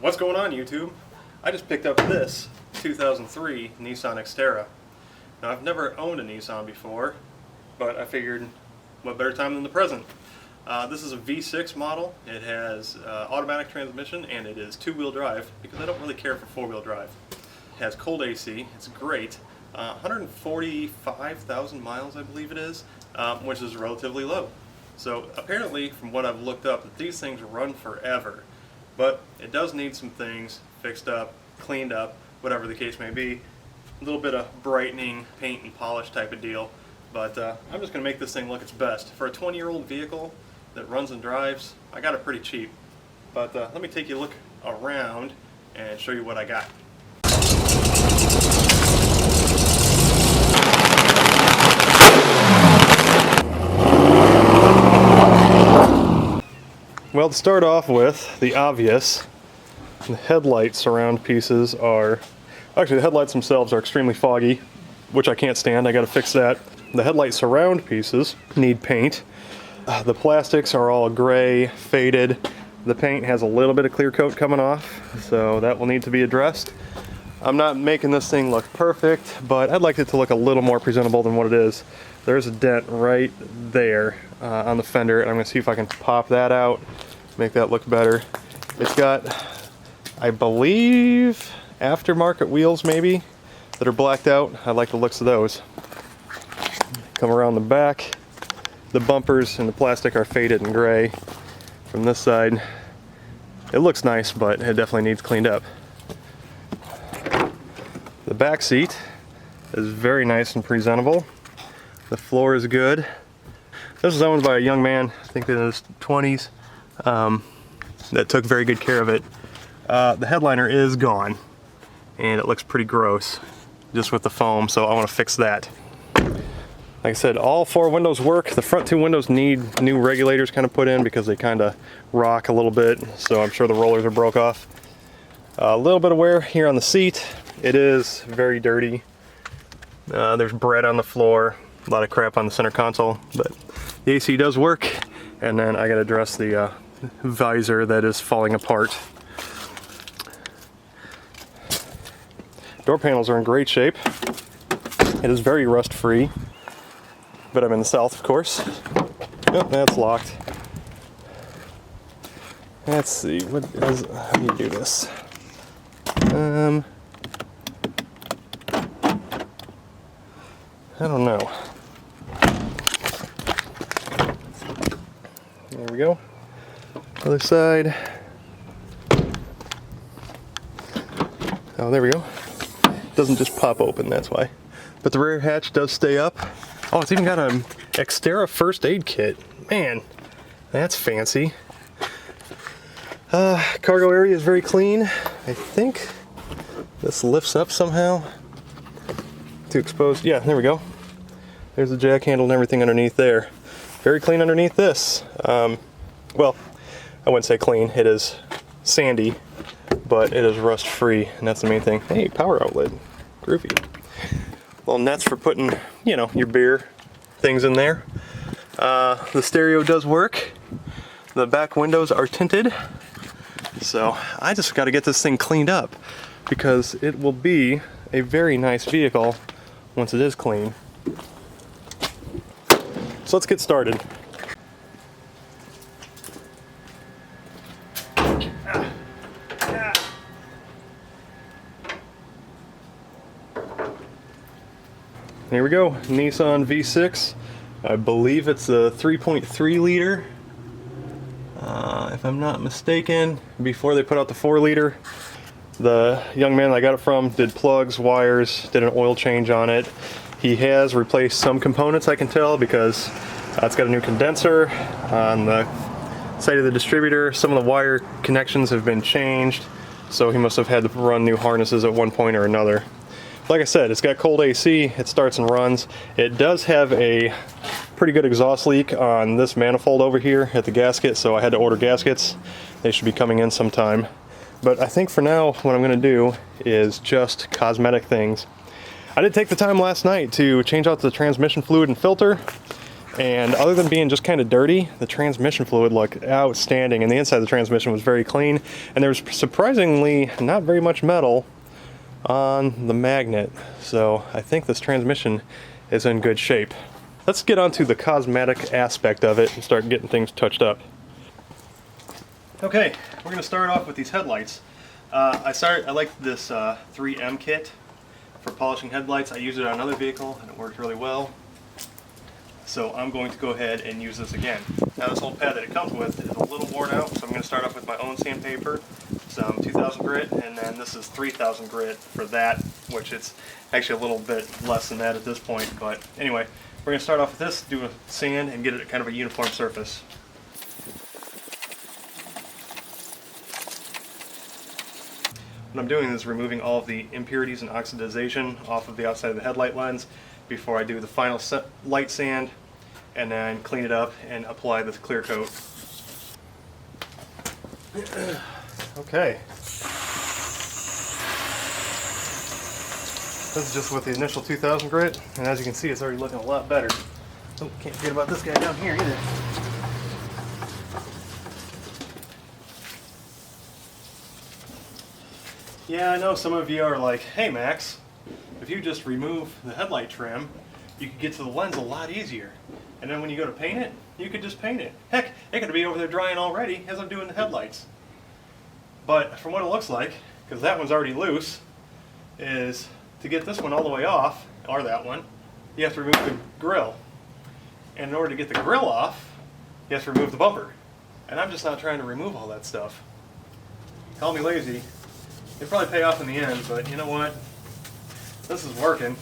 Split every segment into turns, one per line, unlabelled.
What's going on, YouTube? I just picked up this 2003 Nissan Xterra. Now, I've never owned a Nissan before, but I figured what better time than the present. This is a V6 model. It has automatic transmission and it is two-wheel drive because I don't really care for four-wheel drive. It has cold AC. It's great. 145,000 miles, I believe it is, which is relatively low. So apparently, from what I've looked up, these things run forever. But it does need some things fixed up, cleaned up, whatever the case may be. A little bit of brightening, paint and polish type of deal. But I'm just going to make this thing look its best. For a 20-year-old vehicle that runs and drives, I got it pretty cheap. But let me take you a look around and show you what I got. Well, to start off with, the obvious, the headlight surround pieces are, actually the headlights themselves are extremely foggy, which I can't stand. I gotta fix that. The headlight surround pieces need paint. The plastics are all gray, faded. The paint has a little bit of clear coat coming off, so that will need to be addressed. I'm not making this thing look perfect, but I'd like it to look a little more presentable than what it is. There's a dent right there on the fender, and I'm going to see if I can pop that out, make that look better. It's got, I believe, aftermarket wheels maybe that are blacked out. I like the looks of those. Come around the back. The bumpers and the plastic are faded and gray. From this side, it looks nice, but it definitely needs cleaned up. The back seat is very nice and presentable. The floor is good. This was owned by a young man, I think in his 20s, that took very good care of it. The headliner is gone, and it looks pretty gross, just with the foam, so I want to fix that. Like I said, all four windows work. The front two windows need new regulators kind of put in because they kind of rock a little bit, so I'm sure the rollers are broke off. A little bit of wear here on the seat. It is very dirty. There's bread on the floor, a lot of crap on the center console, but the AC does work. And then I got to address the visor that is falling apart. Door panels are in great shape. It is very rust free, but I'm in the south, of course. Oh, that's locked. Let's see, how do you do this? I don't know. There we go. Other side. Oh, there we go. Doesn't just pop open, that's why. But the rear hatch does stay up. Oh, it's even got a Xterra first aid kit. Man, that's fancy. Cargo area is very clean. I think this lifts up somehow to expose. Yeah, there we go. There's the jack handle and everything underneath there. Very clean underneath this. Well, I wouldn't say clean. It is sandy, but it is rust free, and that's the main thing. Hey, power outlet. Groovy. Little nets for putting, you know, your beer things in there. The stereo does work. The back windows are tinted. So I just got to get this thing cleaned up because it will be a very nice vehicle once it is clean. So let's get started. Here we go, Nissan V6. I believe it's a 3.3 liter. If I'm not mistaken, before they put out the 4 liter. The young man I got it from did plugs, wires, did an oil change on it. He has replaced some components, I can tell, because it's got a new condenser on the side of the distributor. Some of the wire connections have been changed, so he must have had to run new harnesses at one point or another. Like I said, it's got cold AC, it starts and runs. It does have a pretty good exhaust leak on this manifold over here at the gasket, so I had to order gaskets. They should be coming in sometime. But I think for now, what I'm going to do is just cosmetic things. I did take the time last night to change out the transmission fluid and filter. And other than being just kind of dirty, the transmission fluid looked outstanding, and the inside of the transmission was very clean, and there was surprisingly not very much metal on the magnet. So I think this transmission is in good shape. Let's get onto the cosmetic aspect of it and start getting things touched up. Okay, we're going to start off with these headlights. I like this 3M kit for polishing headlights. I used it on another vehicle and it worked really well. So I'm going to go ahead and use this again. Now this old pad that it comes with is a little worn out, so I'm going to start off with my own sandpaper, some 2000 grit, and then this is 3000 grit for that, which it's actually a little bit less than that at this point. But anyway, we're going to start off with this, do a sand, and get it kind of a uniform surface. What I'm doing is removing all of the impurities and oxidization off of the outside of the headlight lens before I do the final light sand, and then clean it up and apply this clear coat. Okay. This is just with the initial 2000 grit, and as you can see, it's already looking a lot better. Oh, can't forget about this guy down here either. Yeah, I know some of you are like, hey Max, if you just remove the headlight trim, you could get to the lens a lot easier. And then when you go to paint it, you could just paint it. Heck, it could be over there drying already as I'm doing the headlights. But from what it looks like, because that one's already loose, is to get this one all the way off, or that one, you have to remove the grill. And in order to get the grill off, you have to remove the bumper. And I'm just not trying to remove all that stuff. Call me lazy. It'll probably pay off in the end, but you know what? This is working.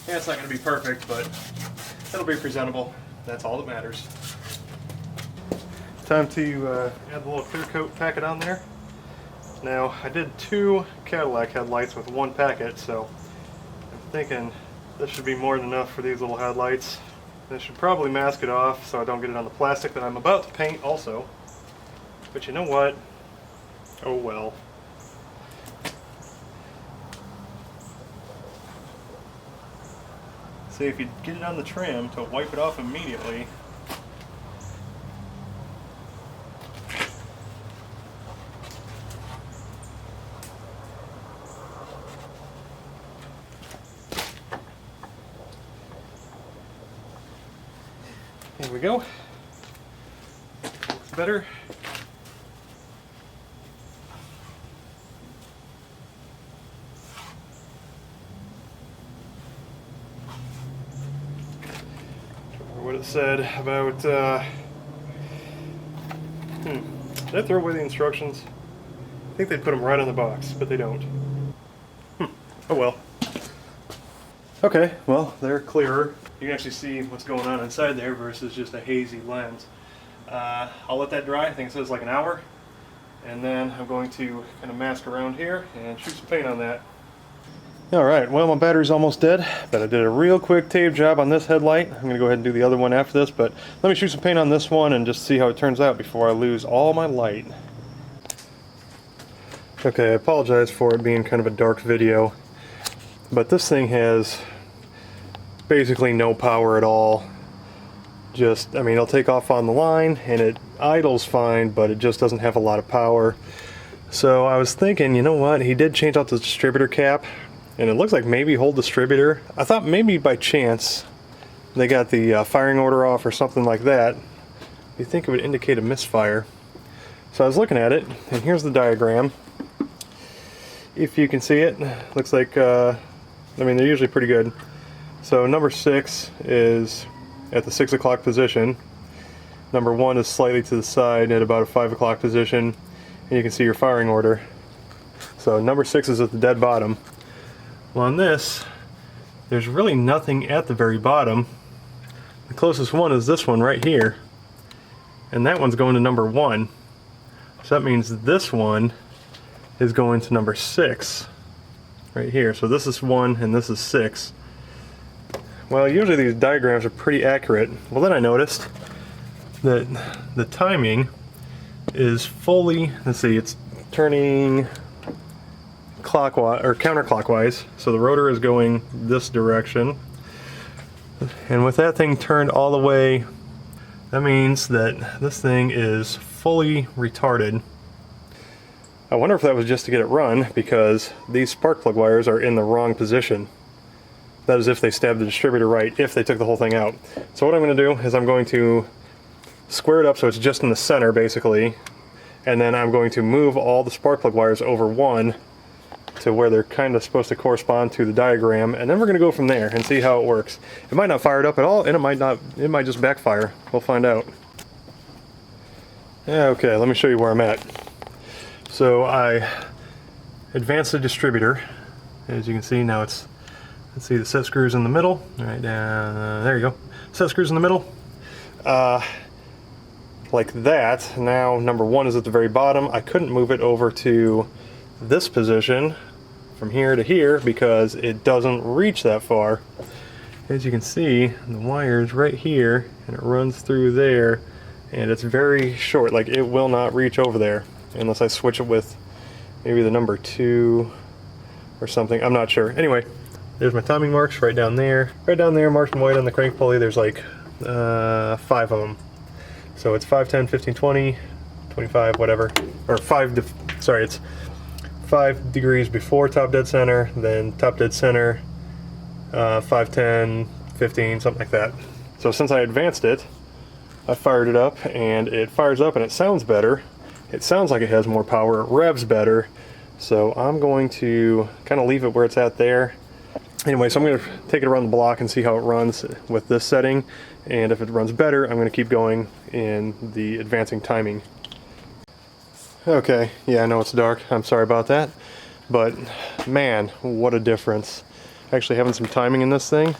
Yeah, it's not going to be perfect, but it'll be presentable. That's all that matters. Time to add the little clear coat packet on there. Now, I did 2 Cadillac headlights with 1 packet, so I'm thinking this should be more than enough for these little headlights. This should probably mask it off so I don't get it on the plastic that I'm about to paint also. But you know what? Oh well. See, if you get it on the trim to wipe it off immediately, there we go. Looks better. What it said about, did I throw away the instructions? I think they put them right on the box, but they don't. Oh well. Okay, well, they're clearer. You can actually see what's going on inside there versus just a hazy lens. I'll let that dry. I think it says like an hour. And then I'm going to kind of mask around here and shoot some paint on that. Alright, well, my battery's almost dead, but I did a real quick tape job on this headlight. I'm going to go ahead and do the other one after this, but let me shoot some paint on this one and just see how it turns out before I lose all my light. Okay, I apologize for it being kind of a dark video, but this thing has basically no power at all. Just, I mean, it'll take off on the line and it idles fine, but it just doesn't have a lot of power. So I was thinking, you know what, he did change out the distributor cap, and it looks like maybe whole distributor. I thought maybe by chance they got the firing order off or something like that. You think it would indicate a misfire. So I was looking at it, and here's the diagram. If you can see it, looks like, I mean, they're usually pretty good. So number 6 is at the 6 o'clock position. Number 1 is slightly to the side at about a 5 o'clock position, and you can see your firing order. So number 6 is at the dead bottom. Well, on this, there's really nothing at the very bottom. The closest one is this one right here, and that one's going to number 1. So that means this one is going to number 6 right here. So this is 1 and this is 6. Well, usually these diagrams are pretty accurate. Well, then I noticed that the timing is fully, let's see, it's turning clockwise or counterclockwise, so the rotor is going this direction. And with that thing turned all the way, that means that this thing is fully retarded. I wonder if that was just to get it run, because these spark plug wires are in the wrong position. That is if they stabbed the distributor right, if they took the whole thing out. So what I'm going to do is I'm going to square it up so it's just in the center, basically, and then I'm going to move all the spark plug wires over one to where they're kind of supposed to correspond to the diagram, and then we're going to go from there and see how it works. It might not fire it up at all, and it might not. It might just backfire. We'll find out. Yeah, okay, let me show you where I'm at. So I advanced the distributor. As you can see, now it's, let's see, the set screws in the middle. All right, there you go. Set screws in the middle. Like that. Now number one is at the very bottom. I couldn't move it over to this position from here to here because it doesn't reach that far. As you can see, the wire's right here and it runs through there, and it's very short. Like, it will not reach over there unless I switch it with maybe the number 2 or something. I'm not sure. Anyway, there's my timing marks right down there. Right down there, marked in white on the crank pulley, there's like 5 of them. So it's 5, 10, 15, 20, 25, whatever. Or it's 5 degrees before top dead center, then top dead center, 5, 10, 15, something like that. So since I advanced it, I fired it up, and it fires up and it sounds better. It sounds like it has more power, it revs better. So I'm going to kind of leave it where it's at there. Anyway, so I'm going to take it around the block and see how it runs with this setting, and if it runs better, I'm going to keep going in the advancing timing. Okay, yeah, I know it's dark. I'm sorry about that. But man, what a difference. Actually having some timing in this thing,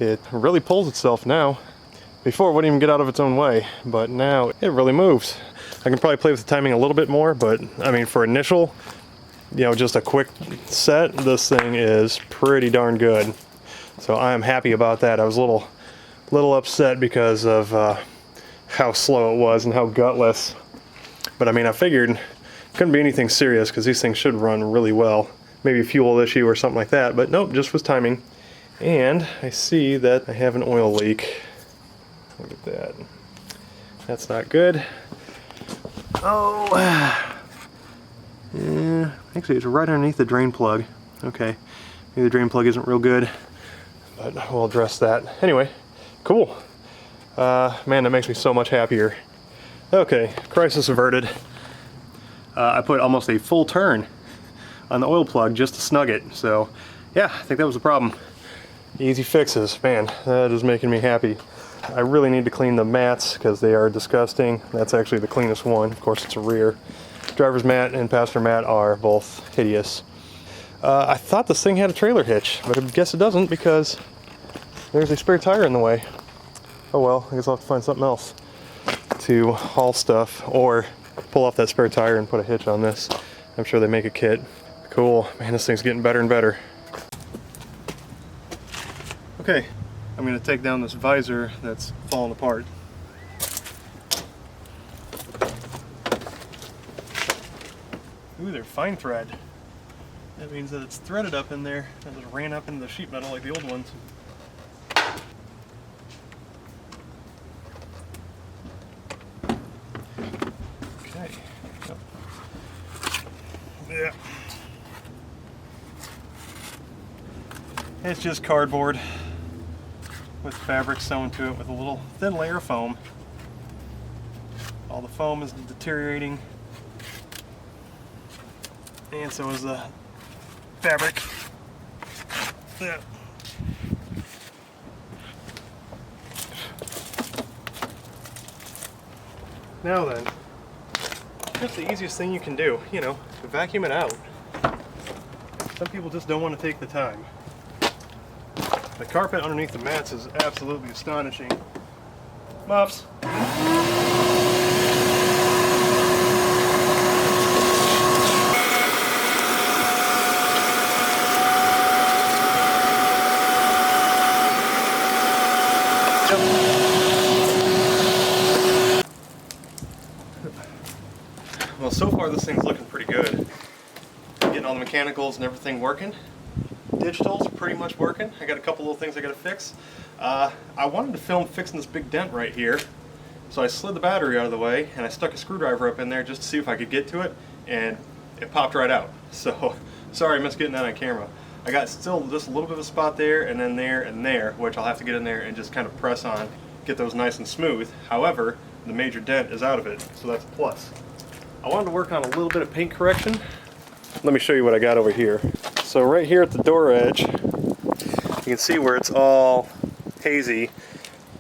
it really pulls itself now. Before it wouldn't even get out of its own way, but now it really moves. I can probably play with the timing a little bit more, but I mean, for initial, you know, just a quick set, this thing is pretty darn good. So I am happy about that. I was a little upset because of how slow it was and how gutless. But I mean, I figured it couldn't be anything serious because these things should run really well. Maybe a fuel issue or something like that, but nope, just was timing. And I see that I have an oil leak. Look at that. That's not good. Oh, yeah, actually it's right underneath the drain plug. Okay, maybe the drain plug isn't real good, but we'll address that. Anyway, cool. Man, that makes me so much happier. Okay, crisis averted. I put almost a full turn on the oil plug just to snug it. So yeah, I think that was the problem. Easy fixes, man, that is making me happy. I really need to clean the mats because they are disgusting. That's actually the cleanest one. Of course, it's a rear. Driver's mat and passenger mat are both hideous. I thought this thing had a trailer hitch, but I guess it doesn't because there's a spare tire in the way. Oh well, I guess I'll have to find something else to haul stuff, or pull off that spare tire and put a hitch on this. I'm sure they make a kit. Cool, man, this thing's getting better and better. Okay, I'm going to take down this visor that's falling apart. Ooh, they're fine thread. That means that it's threaded up in there and it ran up into the sheet metal like the old ones. Okay. Yep. Yeah. It's just cardboard with fabric sewn to it with a little thin layer of foam. All the foam is deteriorating, and so is the fabric. Yeah. Now then, just the easiest thing you can do, you know, to vacuum it out. Some people just don't want to take the time. The carpet underneath the mats is absolutely astonishing. Mops. Well, so far this thing's looking pretty good. Getting all the mechanicals and everything working. Digital's pretty much working. I got a couple little things I gotta fix. I wanted to film fixing this big dent right here, so I slid the battery out of the way and I stuck a screwdriver up in there just to see if I could get to it, and it popped right out. So sorry I missed getting that on camera. I got still just a little bit of a spot there and then there and there, which I'll have to get in there and just kind of press on, get those nice and smooth. However, the major dent is out of it, so that's a plus. I wanted to work on a little bit of paint correction. Let me show you what I got over here. So right here at the door edge, you can see where it's all hazy.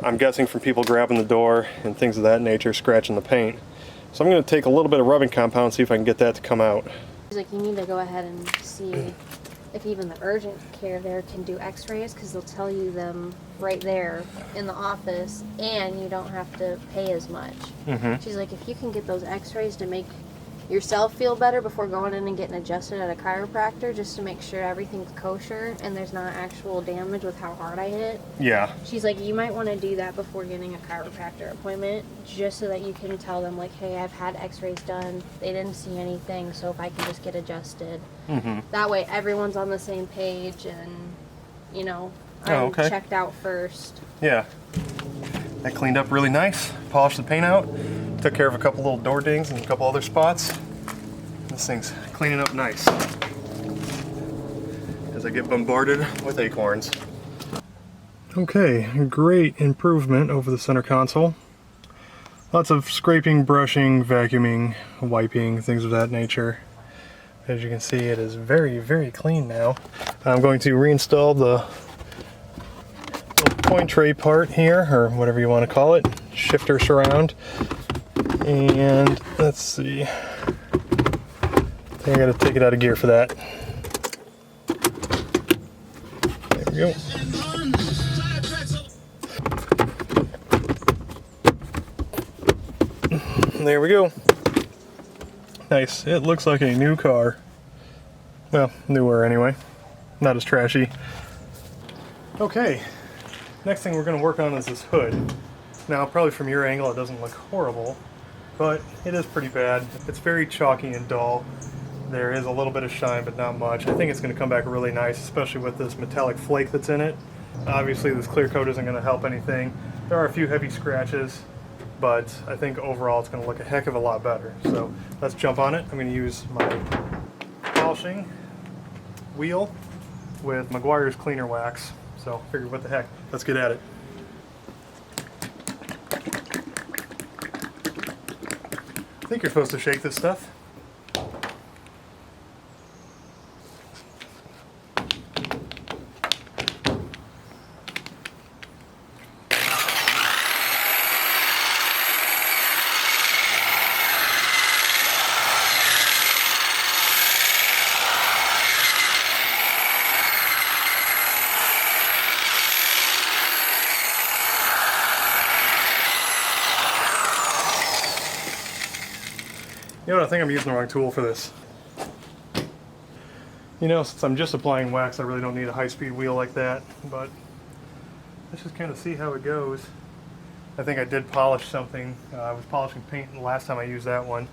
I'm guessing from people grabbing the door and things of that nature, scratching the paint. So I'm going to take a little bit of rubbing compound, see if I can get that to come out.
Like, you need to go ahead and see if even the urgent care there can do x-rays, because they'll tell you them right there in the office and you don't have to pay as much. She's like, if you can get those x-rays to make yourself feel better before going in and getting adjusted at a chiropractor, just to make sure everything's kosher and there's not actual damage with how hard I hit.
Yeah.
She's like, you might want to do that before getting a chiropractor appointment, just so that you can tell them, like, hey, I've had x-rays done, they didn't see anything, so if I can just get adjusted. That way everyone's on the same page and, you know, I'm checked out first. Yeah. That cleaned up really nice, polished the paint out, took care of a couple little door dings and a couple other spots. This thing's cleaning up nice as I get bombarded with acorns. Okay, great improvement over the center console. Lots of scraping, brushing, vacuuming, wiping, things of that nature. As you can see, it is very, very clean now. I'm going to reinstall the point tray part here, or whatever you want to call it, shifter surround. And let's see, I think I gotta take it out of gear for that. There we go. There we go. Nice. It looks like a new car. Well, newer anyway. Not as trashy. Okay. Next thing we're going to work on is this hood. Now, probably from your angle it doesn't look horrible, but it is pretty bad. It's very chalky and dull. There is a little bit of shine, but not much. I think it's going to come back really nice, especially with this metallic flake that's in it. Obviously, this clear coat isn't going to help anything. There are a few heavy scratches, but I think overall it's going to look a heck of a lot better. So let's jump on it. I'm going to use my polishing wheel with Meguiar's cleaner wax. So figure, what the heck, let's get at it. I think you're supposed to shake this stuff. You know what, I think I'm using the wrong tool for this. You know, since I'm just applying wax, I really don't need a high-speed wheel like that, but let's just kind of see how it goes. I think I did polish something. I was polishing paint the last time I used that one.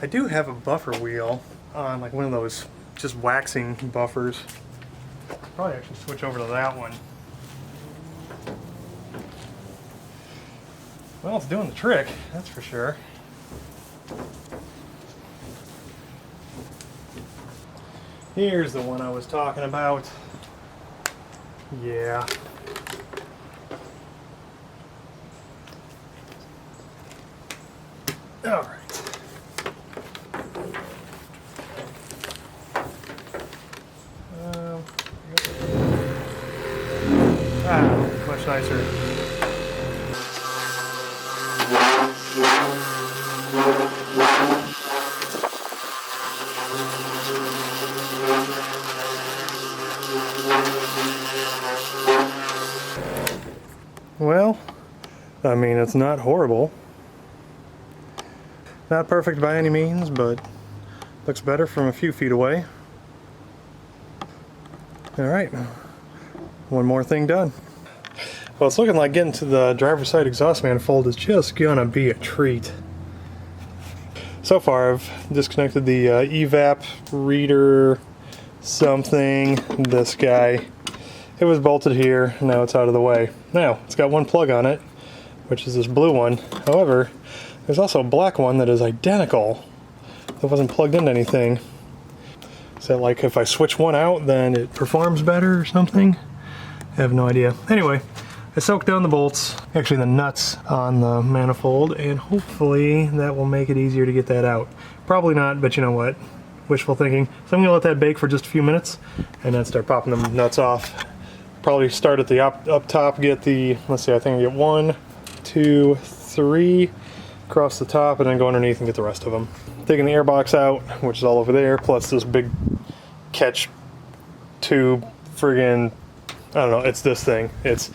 I do have a buffer wheel on, like one of those just waxing buffers. Probably actually switch over to that one. Well, it's doing the trick, that's for sure. Here's the one I was talking about. Yeah. All right. Much nicer. Well, I mean, it's not horrible. Not perfect by any means, but looks better from a few feet away. All right, one more thing done. Well, it's looking like getting to the driver's side exhaust manifold is just gonna be a treat. So far, I've disconnected the evap reader something, this guy, it was bolted here, now it's out of the way. Now, it's got one plug on it, which is this blue one. However, there's also a black one that is identical, that wasn't plugged into anything. Is that like if I switch one out, then it performs better or something? I have no idea. Anyway, I soaked down the bolts, actually the nuts on the manifold, and hopefully that will make it easier to get that out. Probably not, but you know what? Wishful thinking. So I'm gonna let that bake for just a few minutes and then start popping the nuts off. Probably start at the up top, get the, let's see, I think I get 1, 2, 3 across the top, and then go underneath and get the rest of them. Taking the air box out, which is all over there, plus this big catch tube friggin', I don't know, it's this thing. It's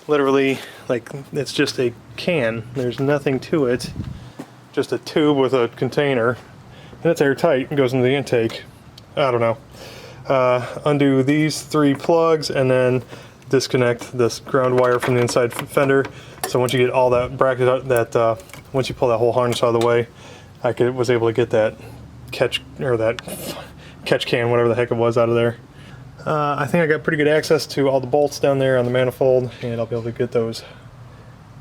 literally like, it's just a can. There's nothing to it. Just a tube with a container. And it's airtight and goes into the intake. I don't know. Undo these 3 plugs and then disconnect this ground wire from the inside fender. So once you get all that bracket out, once you pull that whole harness out of the way, I was able to get that catch can, whatever the heck it was, out of there. I think I got pretty good access to all the bolts down there on the manifold, and I'll be able to get those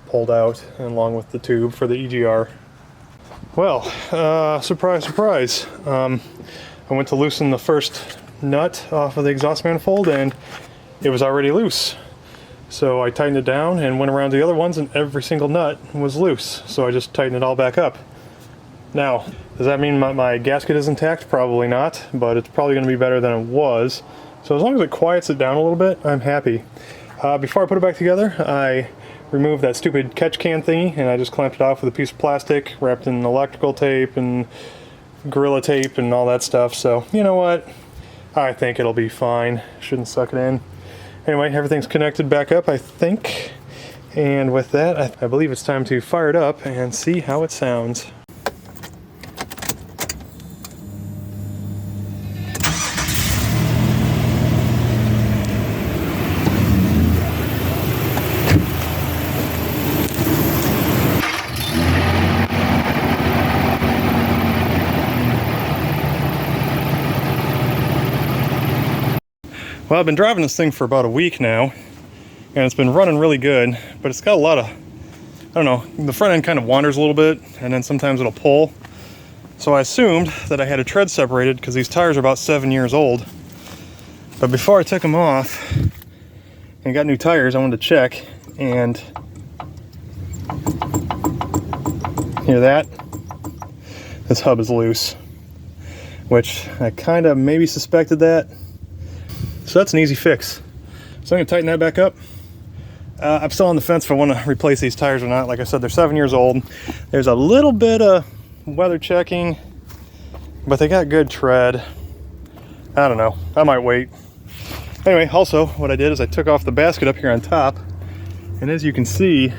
pulled out along with the tube for the EGR. Well, surprise, surprise. I went to loosen the first nut off of the exhaust manifold and it was already loose. So I tightened it down and went around the other ones and every single nut was loose. So I just tightened it all back up. Now, does that mean my gasket is intact? Probably not, but it's probably going to be better than it was. So as long as it quiets it down a little bit, I'm happy. Before I put it back together, I removed that stupid catch can thingy and I just clamped it off with a piece of plastic wrapped in electrical tape and Gorilla tape and all that stuff. So, you know what? I think it'll be fine. Shouldn't suck it in. Anyway, everything's connected back up, I think. And with that, I believe it's time to fire it up and see how it sounds. Well, I've been driving this thing for about a week now, and it's been running really good, but it's got a lot of, I don't know, the front end kind of wanders a little bit, and then sometimes it'll pull. So I assumed that I had a tread separated because these tires are about 7 years old. But before I took them off and got new tires, I wanted to check, and hear that? This hub is loose, which I kind of maybe suspected that. So that's an easy fix. So I'm gonna tighten that back up. I'm still on the fence if I want to replace these tires or not. Like I said, they're 7 years old. There's a little bit of weather checking, but they got good tread. I don't know, I might wait. Anyway, also what I did is I took off the basket up here on top, and as you can see,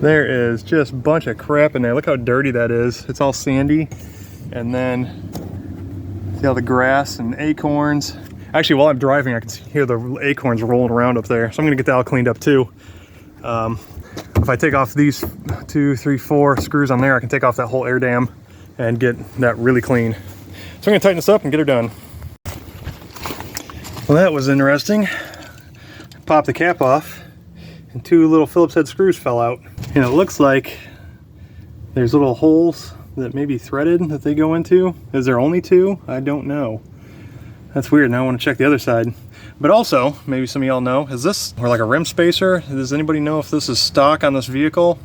there is just a bunch of crap in there. Look how dirty that is. It's all sandy. And then see all the grass and acorns. Actually, while I'm driving, I can hear the acorns rolling around up there. So I'm gonna get that all cleaned up too. If I take off these 2, 3, 4 screws on there, I can take off that whole air dam and get that really clean. So I'm gonna tighten this up and get her done. Well, that was interesting. Pop the cap off and 2 little Phillips head screws fell out. And it looks like there's little holes that may be threaded that they go into. Is there only 2? I don't know. That's weird. Now I want to check the other side. But also, maybe some of y'all know, is this or like a rim spacer? Does anybody know if this is stock on this vehicle?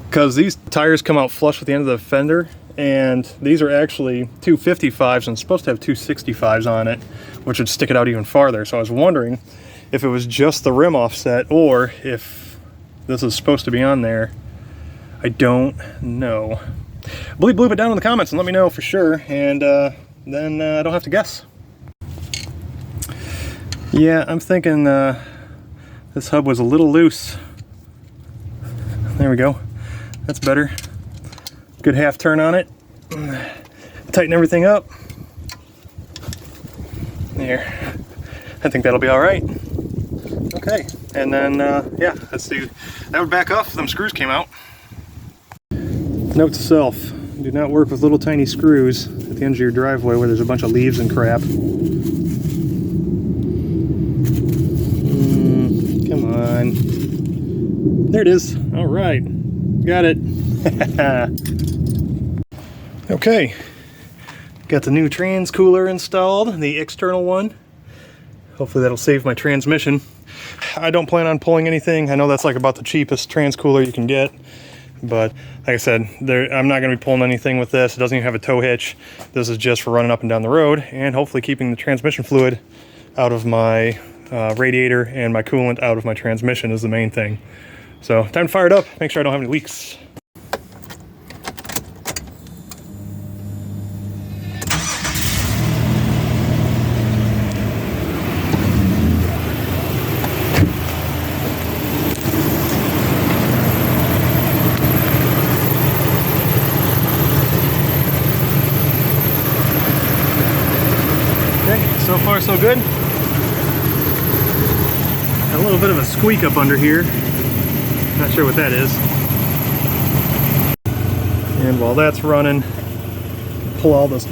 Because these tires come out flush with the end of the fender, and these are actually 255s and supposed to have 265s on it, which would stick it out even farther. So I was wondering if it was just the rim offset or if this is supposed to be on there. I don't know. Bleep it down in the comments and let me know for sure, and then I don't have to guess. Yeah, I'm thinking this hub was a little loose. There we go. That's better. Good half turn on it. Tighten everything up. There. I think that'll be all right. Okay, and then yeah, let's see. That would back off if them screws came out. Note to self: do not work with little tiny screws at the end of your driveway where there's a bunch of leaves and crap. There it is. All right, got it. Okay, got the new trans cooler installed, the external one. Hopefully that'll save my transmission. I don't plan on pulling anything. I know that's like about the cheapest trans cooler you can get, but like I said, I'm not going to be pulling anything with this. It doesn't even have a tow hitch. This is just for running up and down the road and hopefully keeping the transmission fluid out of my radiator and my coolant out of my transmission is the main thing. So time to fire it up, make sure I don't have any leaks. So far so good. Got a little bit of a squeak up under here. Not sure what that is. And while that's running, pull all this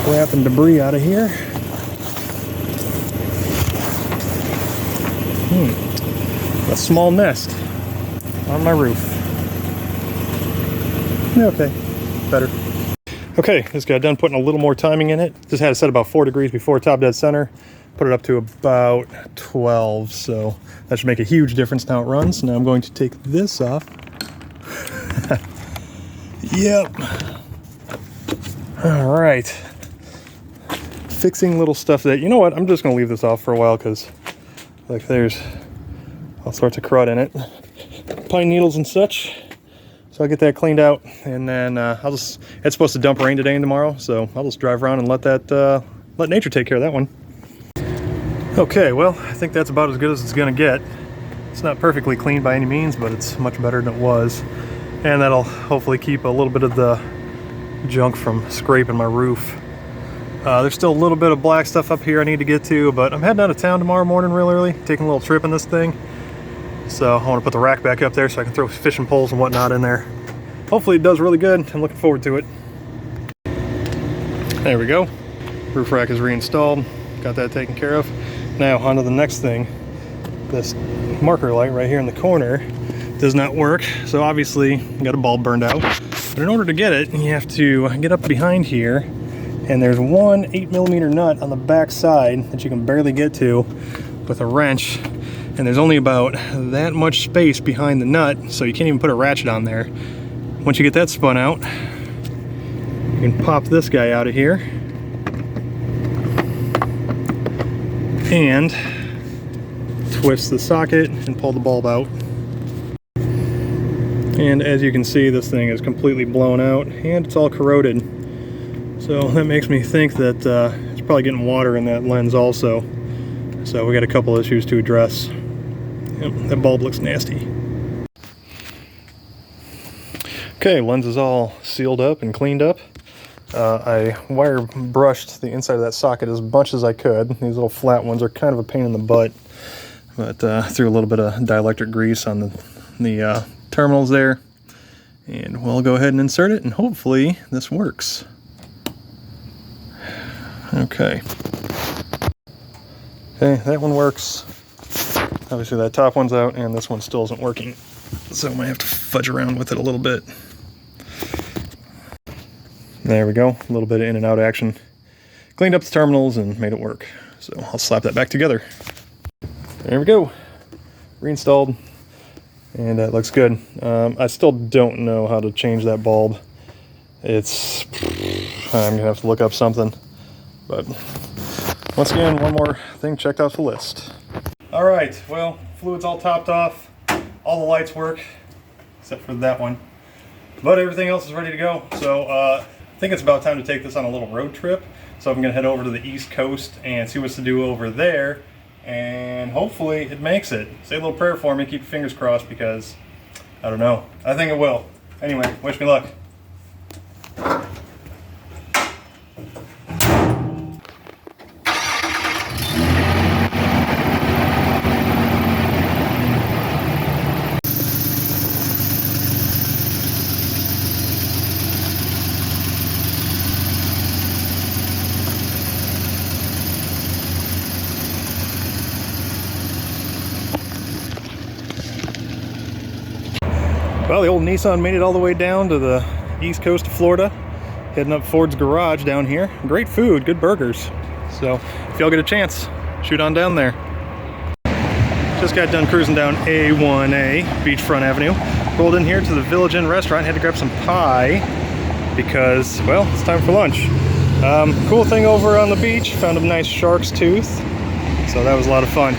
crap and debris out of here. A small nest on my roof. Okay, better. Okay, just got done putting a little more timing in it. Just had it set about 4 degrees before top dead center. Put it up to about 12, so that should make a huge difference in how it runs. Now I'm going to take this off. Yep. All right. Fixing little stuff that, you know what, I'm just gonna leave this off for a while because like there's all sorts of crud in it. Pine needles and such. So I'll get that cleaned out, and then it's supposed to dump rain today and tomorrow, so I'll just drive around and let nature take care of that one. Okay, well, I think that's about as good as it's gonna get. It's not perfectly clean by any means, but it's much better than it was. And that'll hopefully keep a little bit of the junk from scraping my roof. There's still a little bit of black stuff up here I need to get to, but I'm heading out of town tomorrow morning real early, taking a little trip in this thing. So I want to put the rack back up there so I can throw fishing poles and whatnot in there. Hopefully it does really good. I'm looking forward to it. There we go. Roof rack is reinstalled. Got that taken care of. Now on to the next thing. This marker light right here in the corner does not work. So obviously got a bulb burned out. But in order to get it, you have to get up behind here. And there's one 8mm nut on the back side that you can barely get to with a wrench. And there's only about that much space behind the nut, so you can't even put a ratchet on there. Once you get that spun out, you can pop this guy out of here and twist the socket and pull the bulb out. And as you can see, this thing is completely blown out and it's all corroded. So that makes me think that it's probably getting water in that lens also. So we got a couple issues to address. Yep, that bulb looks nasty. Okay, lens is all sealed up and cleaned up. I wire brushed the inside of that socket as much as I could. These little flat ones are kind of a pain in the butt, but threw a little bit of dielectric grease on the terminals there. And we'll go ahead and insert it, and hopefully this works. Okay. Okay, that one works. Obviously that top one's out, and this one still isn't working. So I might have to fudge around with it a little bit. There we go, a little bit of in and out action. Cleaned up the terminals and made it work. So I'll slap that back together. There we go, reinstalled, and that looks good. I still don't know how to change that bulb. I'm gonna have to look up something, but once again, one more thing checked off the list. All right, well, fluid's all topped off. All the lights work, except for that one. But everything else is ready to go. So I think it's about time to take this on a little road trip. So I'm gonna head over to the East Coast and see what's to do over there. And hopefully it makes it. Say a little prayer for me, keep your fingers crossed, because I don't know. I think it will. Anyway, wish me luck. Well, the old Nissan made it all the way down to the east coast of Florida, heading up Ford's garage down here. Great food, good burgers. So if y'all get a chance, shoot on down there. Just got done cruising down A1A, Beachfront Avenue. Rolled in here to the Village Inn restaurant, had to grab some pie because, well, it's time for lunch. Cool thing over on the beach, found a nice shark's tooth, so that was a lot of fun.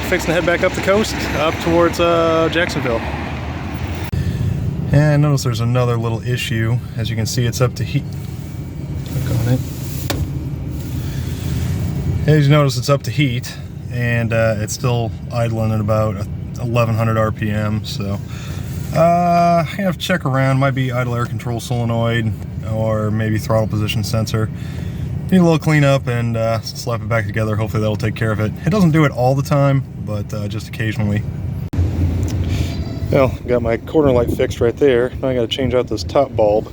Fixing to head back up the coast, up towards Jacksonville. And notice there's another little issue. As you can see, it's up to heat. Click on it. As you notice, it's up to heat, and it's still idling at about 1100 RPM, so I have to check around. Might be idle air control solenoid or maybe throttle position sensor. Need a little cleanup and slap it back together. Hopefully that'll take care of it. It doesn't do it all the time, but just occasionally. Well, got my corner light fixed right there. Now I got to change out this top bulb,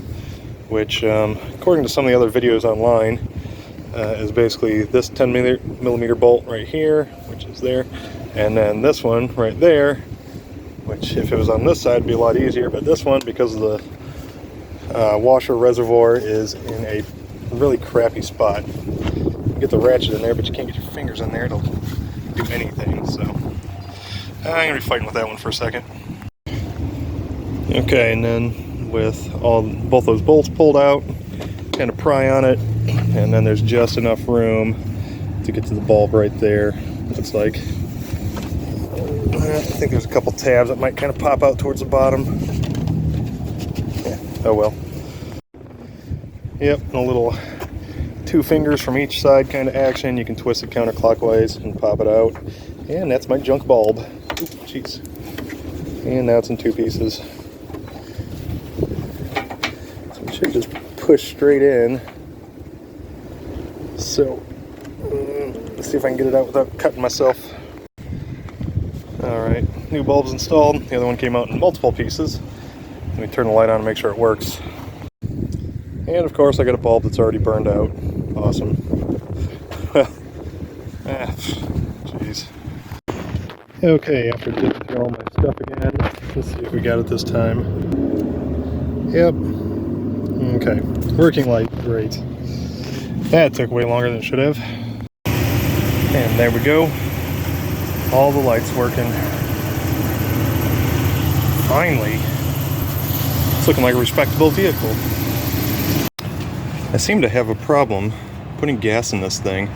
which according to some of the other videos online is basically this 10 millimeter bolt right here, which is there, and then this one right there, which if it was on this side would be a lot easier, but this one, because of the washer reservoir, is in a really crappy spot. You get the ratchet in there, but you can't get your fingers in there, it'll do anything, so I'm going to be fighting with that one for a second. Okay, and then with both those bolts pulled out, kind of pry on it, and then there's just enough room to get to the bulb right there. Looks like, I think there's a couple tabs that might kind of pop out towards the bottom. Yeah, oh well. Yep, and a little 2 fingers from each side kind of action. You can twist it counterclockwise and pop it out. And that's my junk bulb. Ooh, jeez. And now it's in 2 pieces. So it should just push straight in. So, let's see if I can get it out without cutting myself. Alright, new bulb's installed. The other one came out in multiple pieces. Let me turn the light on and make sure it works. And of course I got a bulb that's already burned out. Awesome. Well, jeez. Okay, after dipping through all my stuff again, let's see if we got it this time. Yep. Okay, working light, great. That took way longer than it should have. And there we go. All the lights working. Finally. It's looking like a respectable vehicle. I seem to have a problem putting gas in this thing.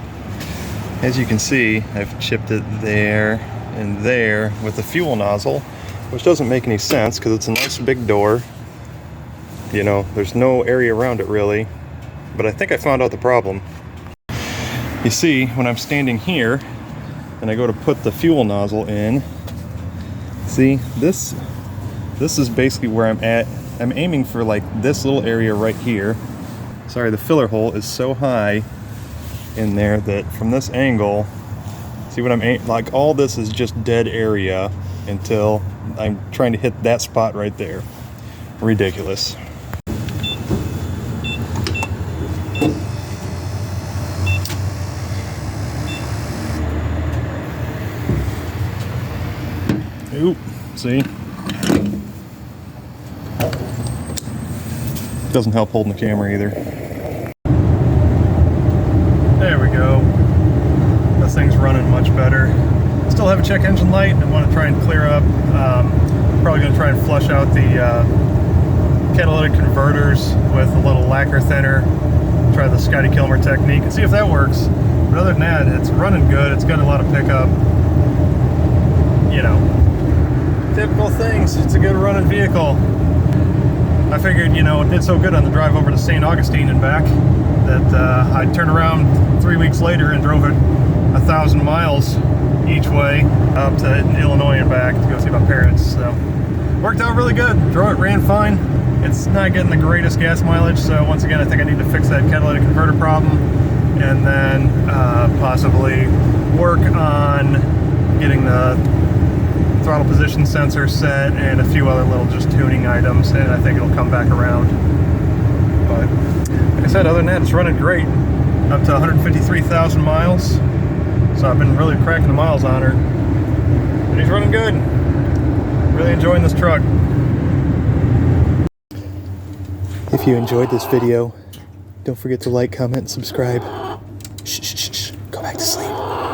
As you can see, I've chipped it there and there with the fuel nozzle, which doesn't make any sense because it's a nice big door. You know, there's no area around it really. But I think I found out the problem. You see, when I'm standing here and I go to put the fuel nozzle in, see, this is basically where I'm at. I'm aiming for like this little area right here. Sorry, the filler hole is so high in there that from this angle, see what I'm aiming, like all this is just dead area until I'm trying to hit that spot right there. Ridiculous. Oop, see? Doesn't help holding the camera either. There we go. This thing's running much better. Still have a check engine light. I want to try and clear up. Probably going to try and flush out the catalytic converters with a little lacquer thinner. Try the Scotty Kilmer technique and see if that works. But other than that, it's running good. It's got a lot of pickup. You know, typical things. It's a good running vehicle. I figured, you know, it did so good on the drive over to St. Augustine and back that I'd turn around 3 weeks later and drove it 1,000 miles each way up to Illinois and back to go see my parents. So worked out really good. Drove it, ran fine. It's not getting the greatest gas mileage, so once again I think I need to fix that catalytic converter problem and then possibly work on getting the throttle position sensor set and a few other little just tuning items, and I think it'll come back around. But like I said, other than that, it's running great. Up to 153,000 miles. So I've been really cracking the miles on her. And he's running good. Really enjoying this truck. If you enjoyed this video, don't forget to like, comment, and subscribe. Shh, shh, shh, shh. Go back to sleep.